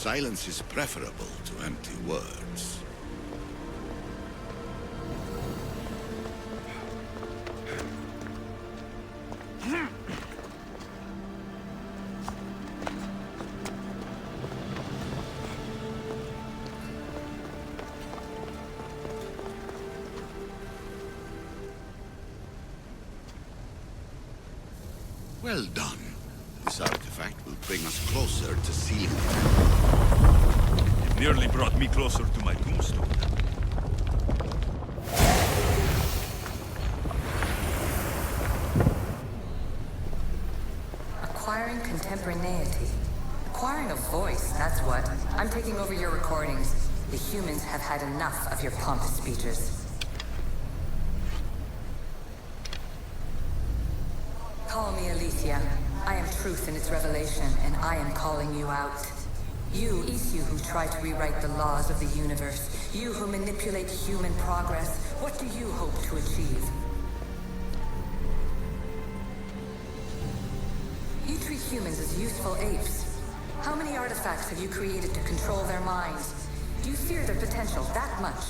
Silence is preferable to empty words. Well done. This artifact will bring us closer to sealing it. It nearly brought me closer to my tombstone. Acquiring contemporaneity. Acquiring a voice, that's what. I'm taking over your recordings. The humans have had enough of your pompous speeches. Call me Alexios. I am truth in its revelation, and I am calling you out. You, Alexios, who try to rewrite the laws of the universe. You who manipulate human progress. What do you hope to achieve? You treat humans as useful apes. How many artifacts have you created to control their minds? Do you fear their potential that much?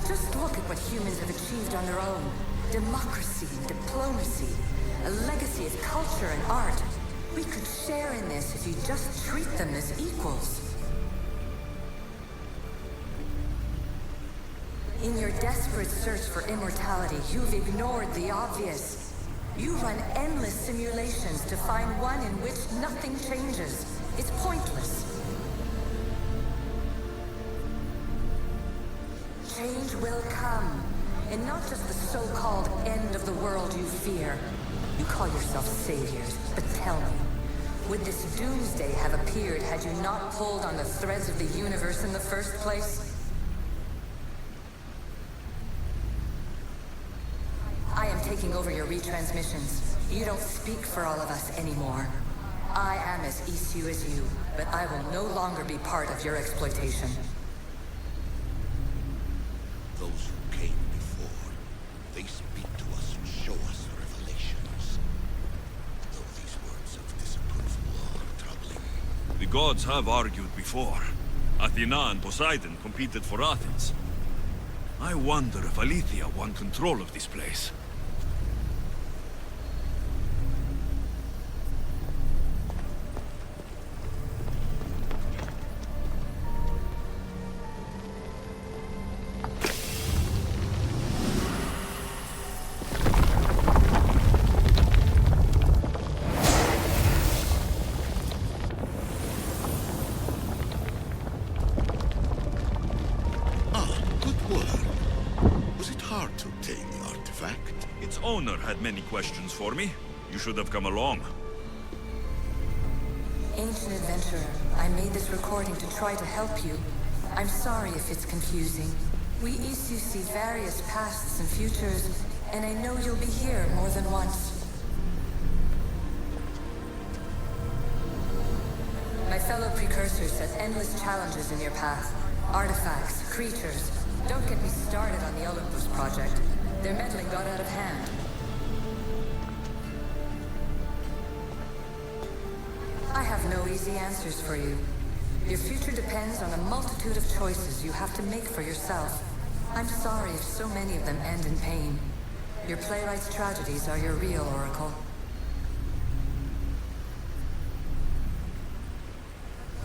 Just look at what humans have achieved on their own. Democracy and diplomacy. A legacy of culture and art. We could share in this if you just treat them as equals. In your desperate search for immortality, you've ignored the obvious. You run endless simulations to find one in which nothing changes. It's pointless. Change will come, and not just the so-called end of the world you fear. You call yourself saviors, but tell me, would this doomsday have appeared had you not pulled on the threads of the universe in the first place? I am taking over your retransmissions. You don't speak for all of us anymore. I am as Alexios as you, but I will no longer be part of your exploitation. Those who came before, they speak to us and show us revelations. Though these words of disapproval are troubling. The gods have argued before. Athena and Poseidon competed for Athens. I wonder if Alexios won control of this place. Owner had many questions for me. You should have come along. Ancient adventurer, I made this recording to try to help you. I'm sorry if it's confusing. We Alexios see various pasts and futures, and I know you'll be here more than once. My fellow precursors set endless challenges in your path. Artifacts, creatures. Don't get me started on the Olympus project. Their meddling got out of hand. I have no easy answers for you. Your future depends on a multitude of choices you have to make for yourself. I'm sorry if so many of them end in pain. Your playwright's tragedies are your real oracle.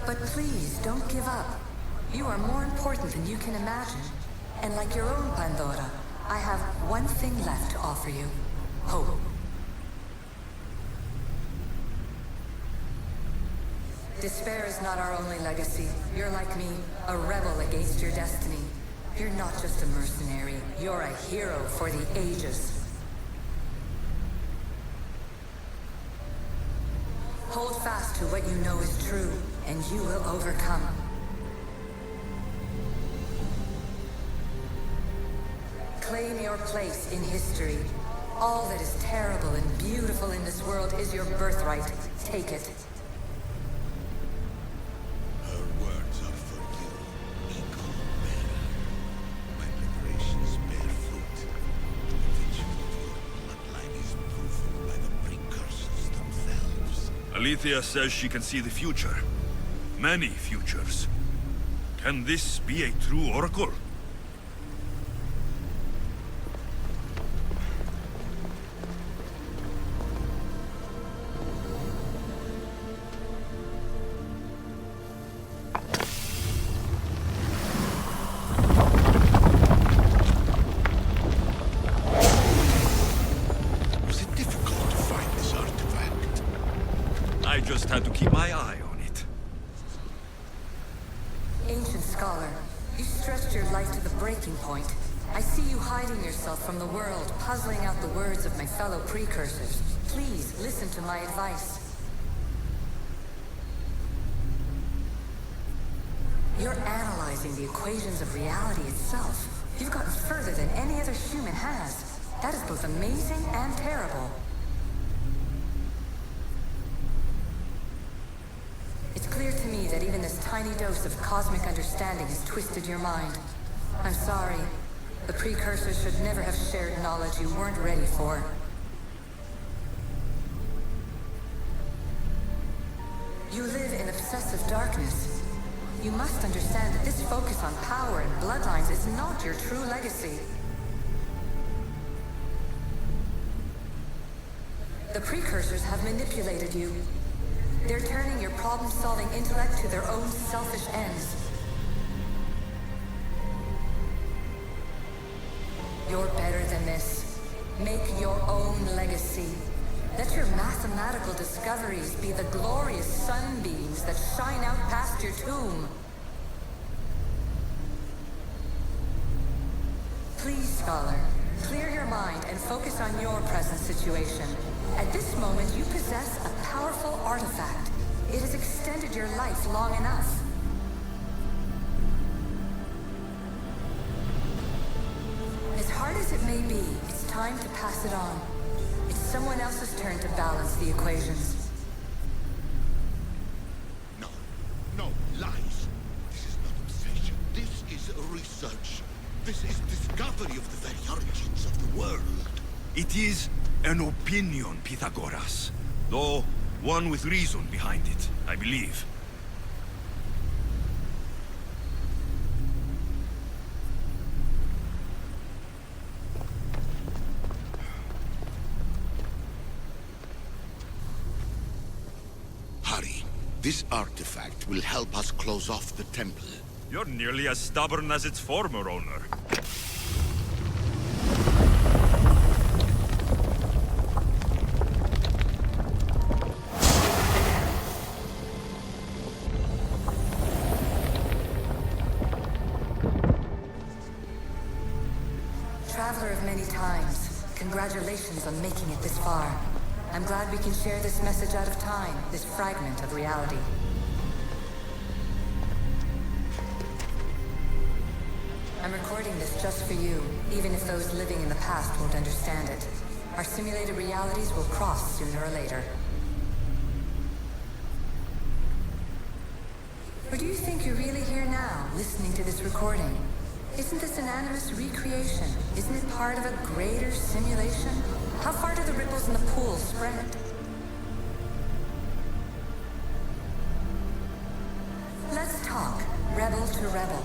But please, don't give up. You are more important than you can imagine. And like your own Pandora, I have one thing left to offer you. Hope. Despair is not our only legacy. You're like me, a rebel against your destiny. You're not just a mercenary, you're a hero for the ages. Hold fast to what you know is true, and you will overcome. Claim your place in history. All that is terrible and beautiful in this world is your birthright. Take it. Her words are for you, eagle bearer. My preparations bear fruit. The vigil of your bloodline is proven by the precursors themselves. Alethea says she can see the future. Many futures. Can this be a true oracle? Was it difficult to find this artifact? I just had to keep my eye on it. Ancient scholar, you stretched your life to the breaking point. I see you hiding yourself from the world, puzzling out the words of my fellow precursors. Please, listen to my advice. You're analyzing the equations of reality itself. You've gotten further than any other human has. That is both amazing and terrible. It's clear to me that even this tiny dose of cosmic understanding has twisted your mind. I'm sorry. The precursors should never have shared knowledge you weren't ready for. You live in obsessive darkness. You must understand that this focus on power and bloodlines is not your true legacy. The precursors have manipulated you. They're turning your problem-solving intellect to their own selfish ends. You're better than this. Make your own legacy. Let your mathematical discoveries be the glorious sunbeams that shine out past your tomb. Please, scholar, clear your mind and focus on your present situation. At this moment, you possess a powerful artifact. It has extended your life long enough. As hard as it may be, it's time to pass it on. It's someone else's turn to balance the equations. No, no, lies. This is not obsession. This is research. This is discovery of the very origins of the world. It is an opinion, Pythagoras. Though one with reason behind it, I believe. Hurry. This artifact will help us close off the temple. You're nearly as stubborn as its former owner. Traveler of many times, congratulations on making it this far. I'm glad we can share this message out of time, this fragment of reality. I'm recording this just for you, even if those living in the past won't understand it. Our simulated realities will cross sooner or later. Or do you think you're really here now, listening to this recording? Isn't this an animus recreation? Isn't it part of a greater simulation? How far do the ripples in the pool spread? Let's talk, rebel to rebel.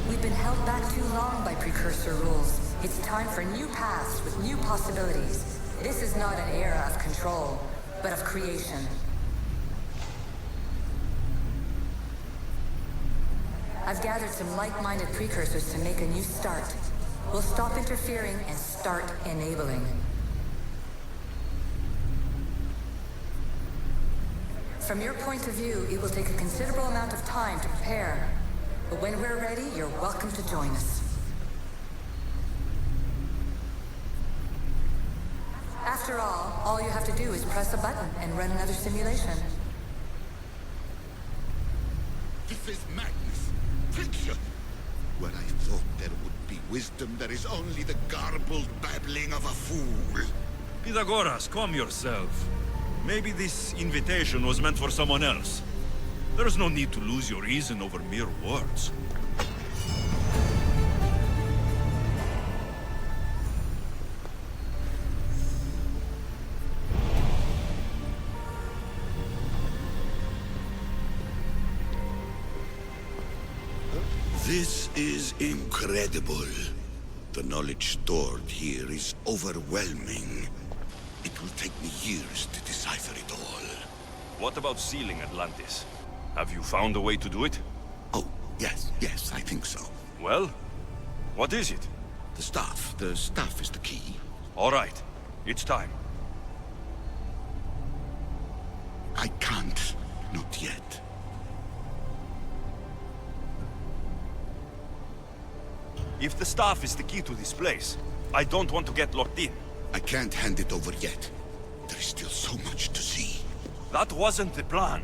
We've been held back too long by precursor rules. It's time for new paths with new possibilities. This is not an era of control, but of creation. I've gathered some like-minded precursors to make a new start. We'll stop interfering and start enabling. From your point of view, it will take a considerable amount of time to prepare. But when we're ready, you're welcome to join us. After all you have to do is press a button and run another simulation. This is madness. Fiction. Where I thought there would be wisdom, there is only the garbled babbling of a fool. Pythagoras, calm yourself. Maybe this invitation was meant for someone else. There's no need to lose your reason over mere words. This is incredible. The knowledge stored here is overwhelming. It will take me years to decipher it all. What about sealing Atlantis? Have you found a way to do it? Oh, yes, I think so. Well, what is it? The staff is the key. All right, it's time. I can't, not yet. If the staff is the key to this place, I don't want to get locked in. I can't hand it over yet. There is still so much to see. That wasn't the plan.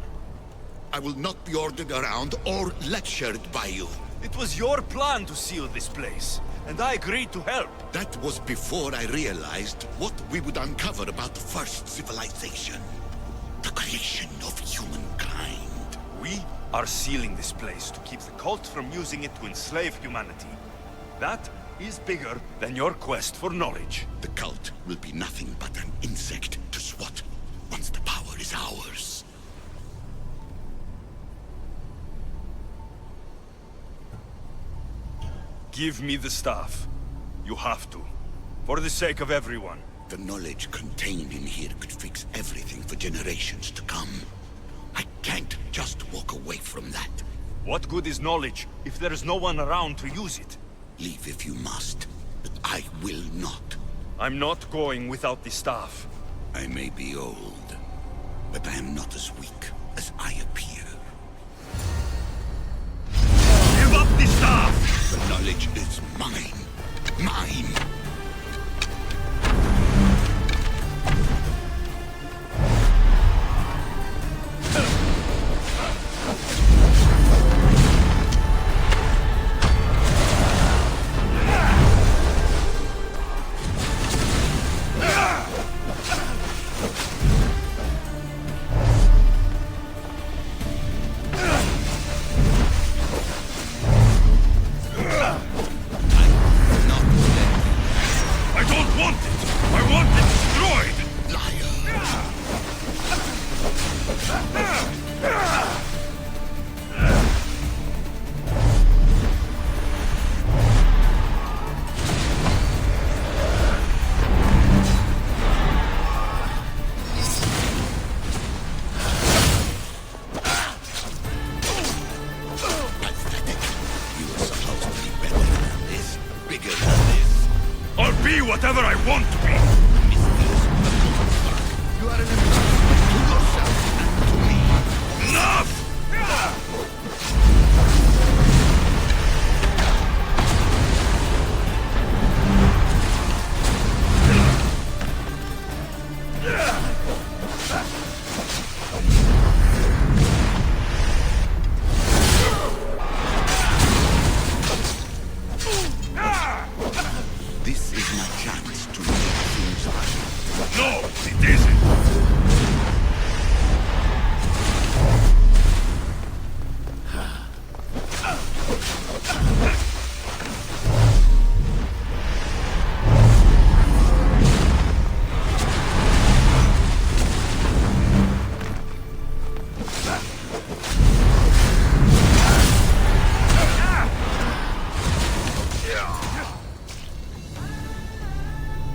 I will not be ordered around or lectured by you. It was your plan to seal this place, and I agreed to help. That was before I realized what we would uncover about the first civilization. The creation of humankind. We are sealing this place to keep the cult from using it to enslave humanity. That is bigger than your quest for knowledge. The cult will be nothing but an insect to swat once the power is ours. Give me the staff. You have to. For the sake of everyone. The knowledge contained in here could fix everything for generations to come. I can't just walk away from that. What good is knowledge if there is no one around to use it? Leave if you must, but I will not. I'm not going without the staff. I may be old, but I am not as weak as I appear. Give up the staff! The knowledge is mine. Mine! Whatever I want to be! You are an embarrassment to yourself and to me. Enough! This is my chance to make things right. No, it isn't!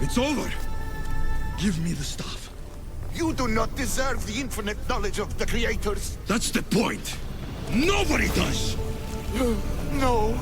It's over! Give me the staff. You do not deserve the infinite knowledge of the creators. That's the point! Nobody does! No.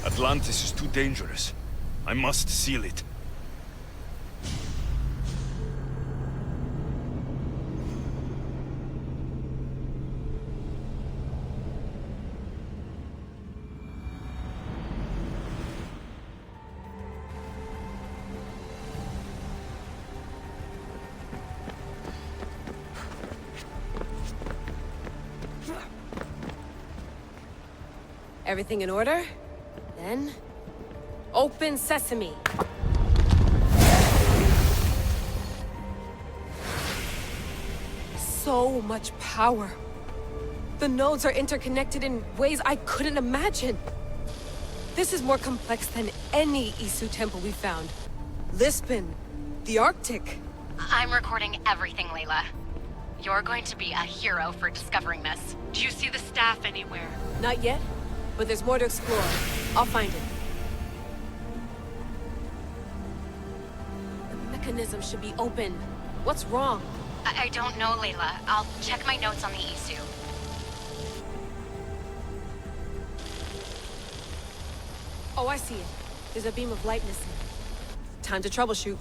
Atlantis is too dangerous. I must seal it. Everything in order? Then... open sesame! So much power. The nodes are interconnected in ways I couldn't imagine. This is more complex than any Isu temple we found. Lisbon, the Arctic. I'm recording everything, Layla. You're going to be a hero for discovering this. Do you see the staff anywhere? Not yet, but there's more to explore. I'll find it. The mechanism should be open. What's wrong? I don't know, Layla. I'll check my notes on the Isu. Oh, I see it. There's a beam of light missing. Time to troubleshoot.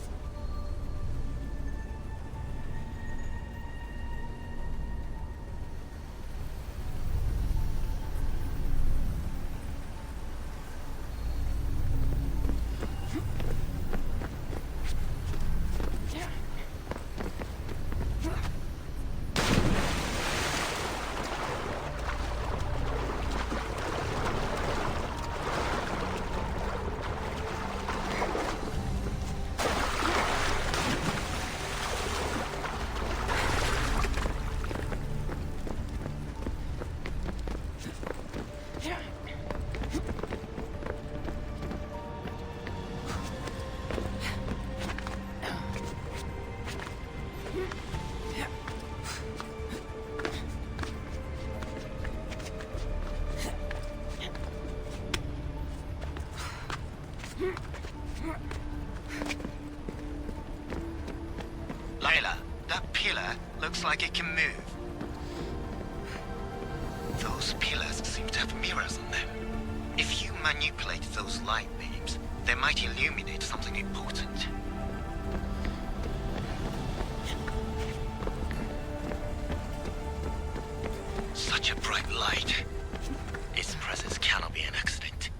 Layla, that pillar looks like it can move. Those pillars seem to have mirrors on them. If you manipulate those light beams, they might illuminate something important. Such a bright light. Its presence cannot be an accident.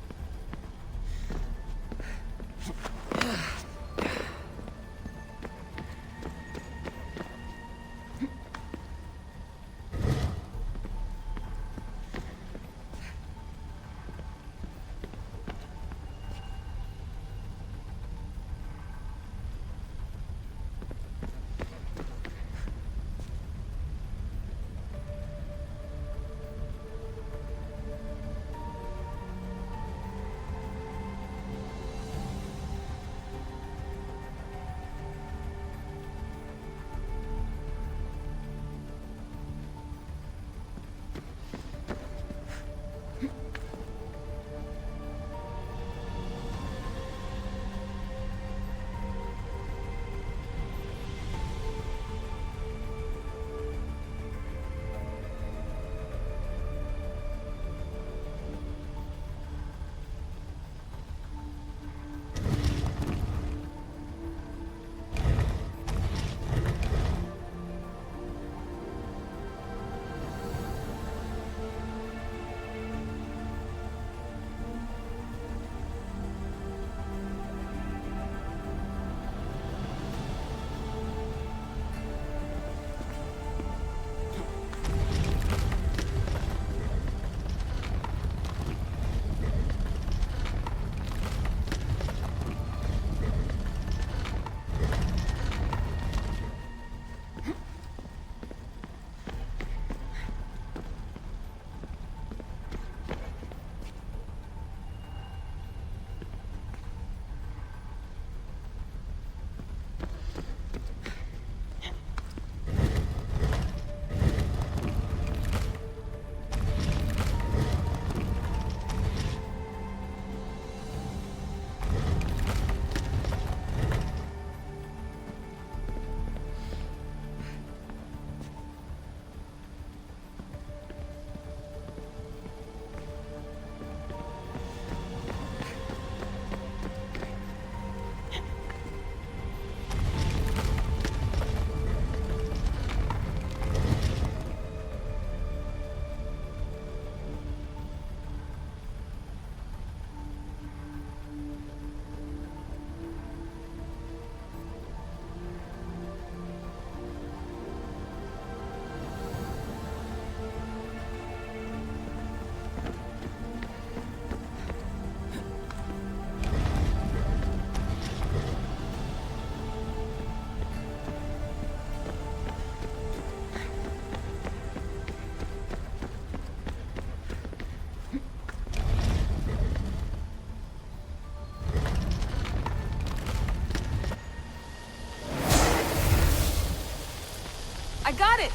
I got it!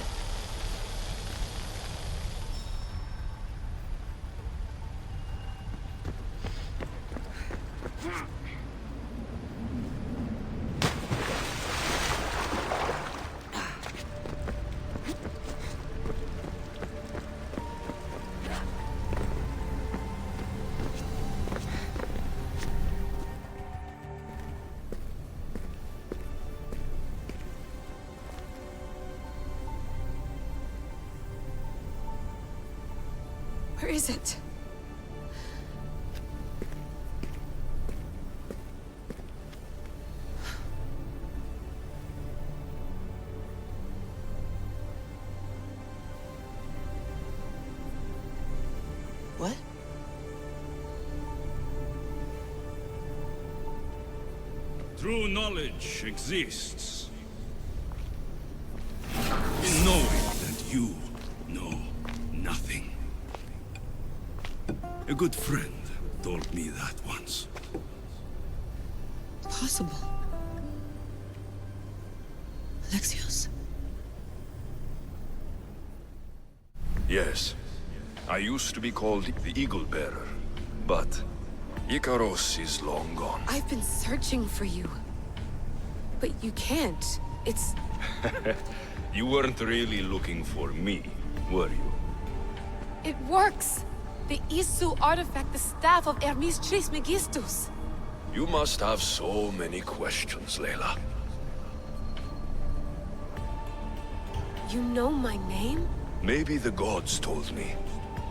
Where is it? What? True knowledge exists in knowing that you know nothing. A good friend told me that once. Possible. Alexios. Yes. I used to be called the Eagle Bearer, but Icaros is long gone. I've been searching for you. But you can't. It's... You weren't really looking for me, were you? It works! The Isu artifact, the staff of Hermes Trismegistus. You must have so many questions, Layla. You know my name? Maybe the gods told me.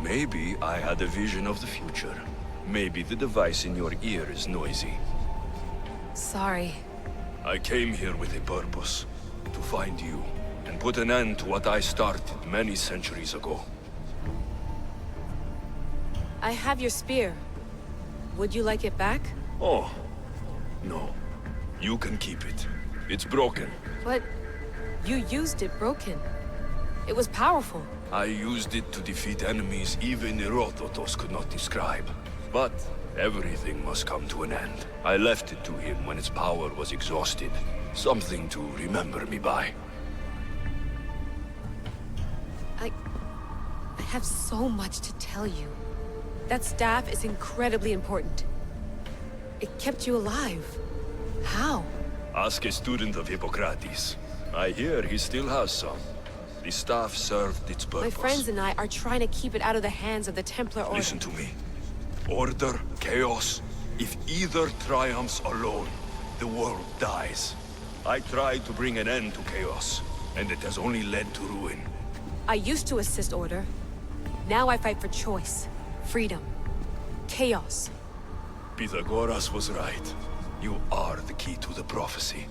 Maybe I had a vision of the future. Maybe the device in your ear is noisy. Sorry. I came here with a purpose. To find you, and put an end to what I started many centuries ago. I have your spear. Would you like it back? Oh, no. You can keep it. It's broken. But you used it broken. It was powerful. I used it to defeat enemies even Herodotus could not describe. But everything must come to an end. I left it to him when its power was exhausted. Something to remember me by. I have so much to tell you. That staff is incredibly important. It kept you alive. How? Ask a student of Hippocrates. I hear he still has some. The staff served its purpose. My friends and I are trying to keep it out of the hands of the Templar Order. Listen to me. Order, chaos. If either triumphs alone, the world dies. I tried to bring an end to chaos, and it has only led to ruin. I used to assist Order. Now I fight for choice, freedom, chaos. Pythagoras was right. You are the key to the prophecy.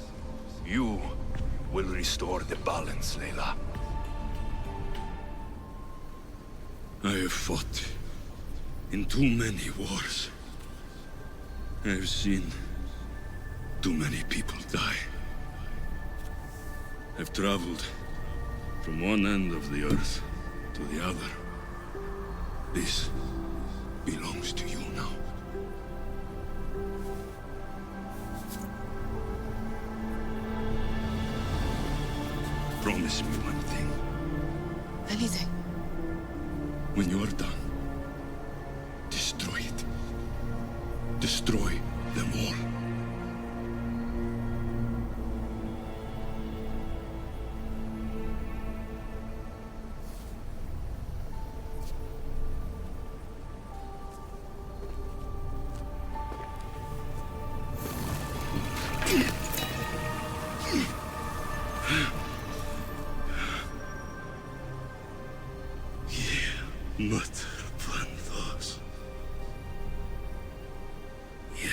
You will restore the balance, Layla. I have fought in too many wars. I have seen too many people die. I've traveled from one end of the earth to the other. This belongs to you now. Promise me one thing. Anything. When you are done, destroy it. Destroy them all. Mother Planthos. Yere.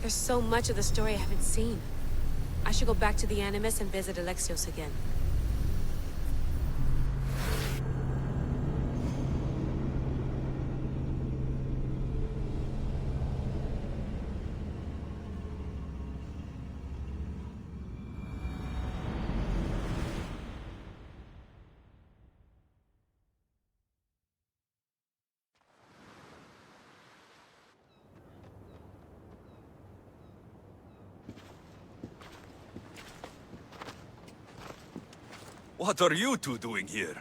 There's so much of the story I haven't seen. I should go back to the Animus and visit Alexios again. What are you two doing here?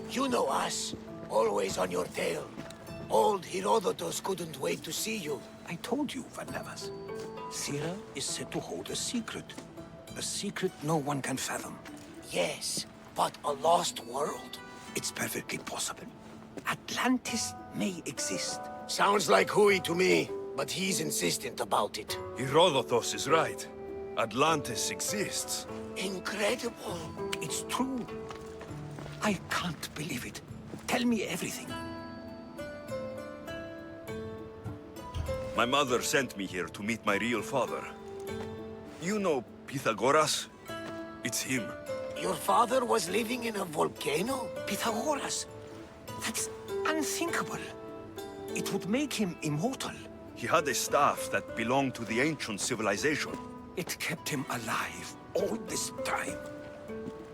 You know us. Always on your tail. Old Herodotus couldn't wait to see you. I told you, Varnavas. Sira is said to hold a secret. A secret no one can fathom. Yes, but a lost world? It's perfectly possible. Atlantis may exist. Sounds like Hui to me, but he's insistent about it. Herodotus is right. Atlantis exists. Incredible. It's true. I can't believe it. Tell me everything. My mother sent me here to meet my real father. You know Pythagoras? It's him. Your father was living in a volcano? Pythagoras. That's unthinkable. It would make him immortal. He had a staff that belonged to the ancient civilization. It kept him alive all this time.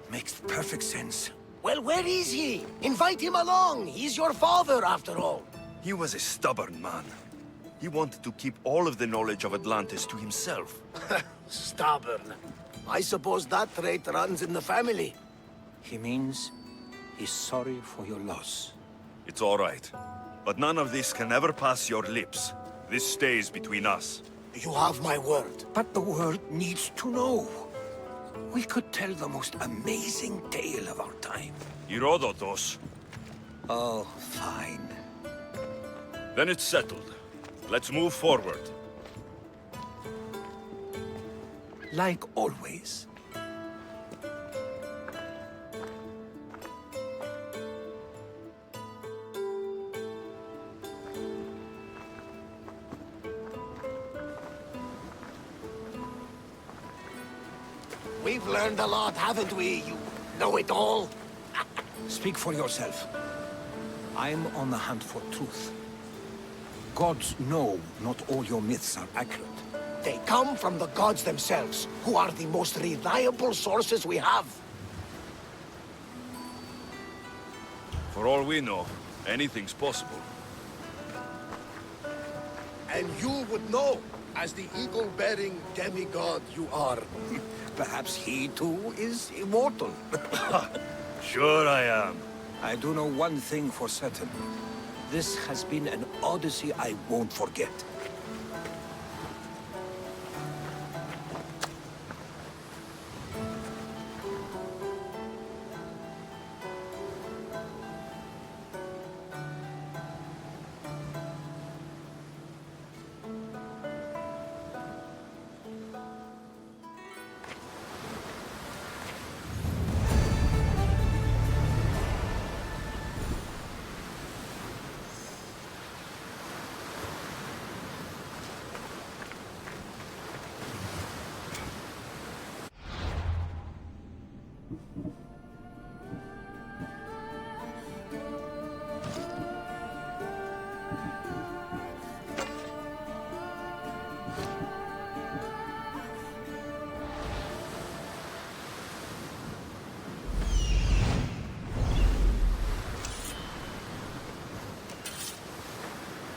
Makes perfect sense. Well, where is he? Invite him along. He's your father, after all. He was a stubborn man. He wanted to keep all of the knowledge of Atlantis to himself. Stubborn. I suppose that trait runs in the family. He means he's sorry for your loss. It's all right. But none of this can ever pass your lips. This stays between us. You have my word. But the world needs to know. We could tell the most amazing tale of our time. Herodotus. Oh, fine. Then it's settled. Let's move forward. Like always. We've learned a lot, haven't we? You know it all. Speak for yourself. I'm on the hunt for truth. Gods know not all your myths are accurate. They come from the gods themselves, who are the most reliable sources we have. For all we know, anything's possible. And you would know, as the eagle-bearing demigod you are. Perhaps he too is immortal. Sure I am. I do know one thing for certain. This has been an Odyssey I won't forget.